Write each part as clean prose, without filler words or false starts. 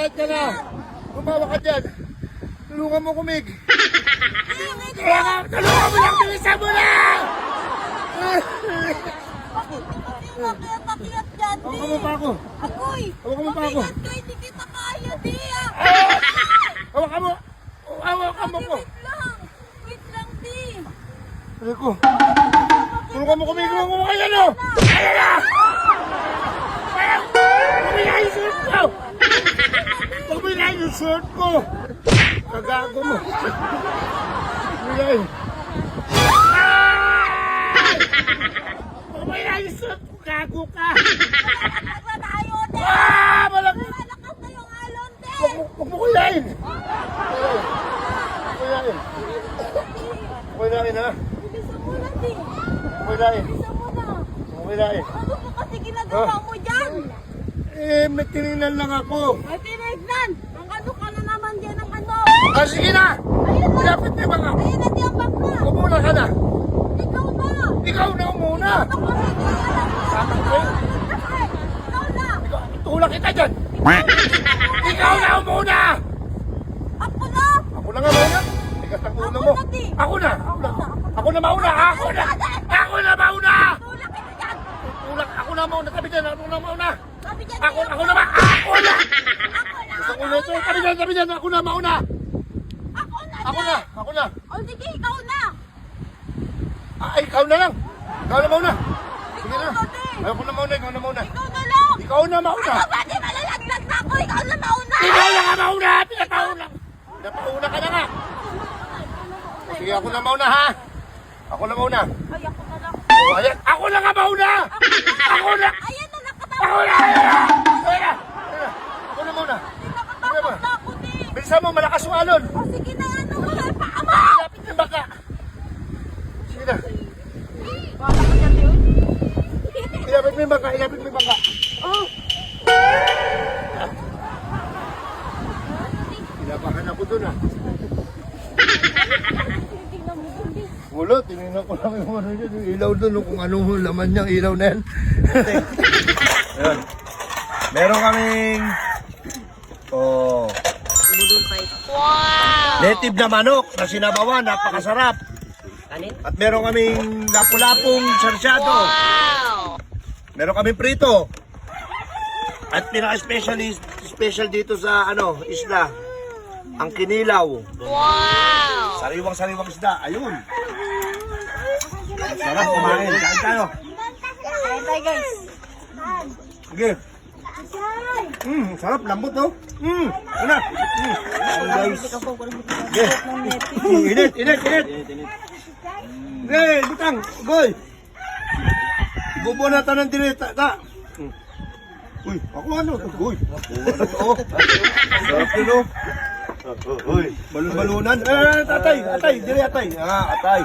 Quiet ka na. Bumawa ka dyan. Tulungan mo kumig. Tulungan mo lang, bilisan mo na! Pakiyat dyan, di. Hawakan mo pa ako. Akoy, Hawakan mo pa ako. pakiyat ka, hindi kita kaya, di. Hawakan mo. Hawakan mo ko. Wait lang, di. Sabi ko. Tulungan mo kumig mo kung kaya no. Kaya na! Kumila yung shirt ko! Kumila yung shirt ko! Kagago mo. Kumila yun. Kumila yung shirt ko! Gago ka! Malakad tayo, di. Malaki! Malakas na yung alon, di. Huwag mo kuyain! Kuyain! Kuyain ha! Bilisan mo na, di. Kuyain! Bilisan mo na. Kuyain! Ano po kasi ginagawa mo dyan? May tinignan lang ako. May tinignan. Ang ano ka na naman dyan, ang ano. Sige na! Ayun na. Lapit na mga! Ayun na, di ang bag na. Umuna ka na! Ikaw na. Ikaw na umuna! Ito kasi, di alam mo. Sabi ko, Ikaw na. tulak kita dyan! Ikaw na umuna! Ako na. Ako na nga muna! Tigas ang ulo mo! Ako na! Ako na mauna! Ako na! Ako na mauna! Tulak kita dyan. Tulak! Ako na mauna! Tabi dyan! Ako na mauna! Sabi dyan, Ako na! Ako na! Gusto ko na ito! Tabi dyan! Tabi dyan! Ako na mauna! Ako na. Ako na! Ako na! O sige, ikaw na. Ay, ikaw na lang! Ikaw na mauna! Sige na! Ayoko na mauna! Ikaw na mauna! Ikaw na lang. Ikaw na mauna! Ano ba, di malalaglag na ako. Ikaw na mauna. Ikaw na nga mauna! Pinapauna! Pinapauna ka na nga! Sige, ako na mauna ha! Ako na mauna! Ay, ako na lang. Ayan! Ako na nga mauna! Ako na! Ayan na, nakatawa. Ako na! Ayan na! Ayan na! Ako na mauna! Nakatakot na ako, di. Bilisan mo! Malakas yung alon! O sige na, ano mo lang, paama. Lapit yung baka! Sige na! Wala ka dyan, yun. Ilapit mo yung baka! Ilapit mo yung baka! Oh. Ilapakan ako dun ah! Tingnan mo dun, di. Wala, tinignan ko lang yung ano yun, yung ilaw dun, kung anong laman niyang ilaw na yan. Ayan. Meron kaming native na manok na sinabawan, napakasarap. At meron kaming lapu-lapong sarsyado. Meron kaming prito. At pinaka-special dito sa isda, ang kinilaw. Sariwang isda, ayun. Sarap kumain, kain tayo. Ayan tayo, guys. Sige. Sarap, lambot no? Ano? Guys. Sige. Init. Sige, butang, boy. Bubunatan ng dinita. Uy, ako ano? Uy. Sarap yun oh. Uy, balon-balunan. Atay. Dili atay. Atay.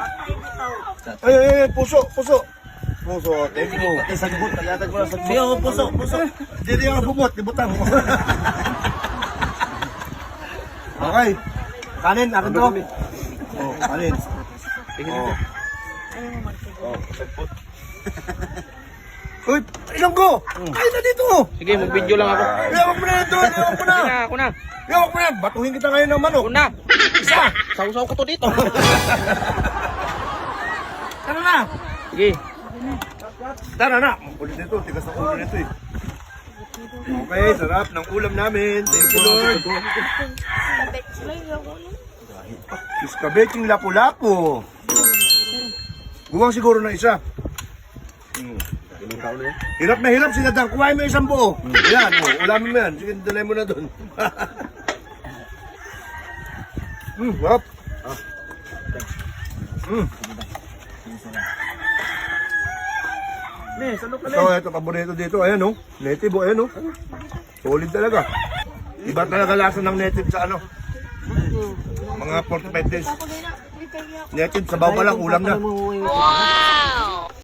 Puso. Thank you. Sagbot, tagatag ko na sagbot. Sige, puso. Dili ang bubot, ibutang mo. Okay. Kanin, akin to. Oh, kanin. Sagbot. Uy, ilang ko! Kain na dito! Sige, mag-video lang ako. Iawag mo na ito! Iawag mo na! Ako na. Iawag mo na! Batuhin kita ngayon ng manok! Ako na. Isa! Sausaw ko to dito. Tara na! Sige. Tara na! Ulit nito, tigas ang ulo nito eh. Okay, sarap ng ulam namin. Thank you Lord. Iskabeching lapu-lapu. Buwang siguro na isa. Hirap na hirap sila dang. Kuhain mo isang buo. Yan, ulamin mo yan. Sige, dalay mo na doon. Wap. So, ito, paborito dito. Ayan, oh. Native, oh. Ayan, oh. Solid talaga. Iba talaga lasa ng native sa ano. Mga 45 days. Native, sabaw pa lang, ulam na. Wow!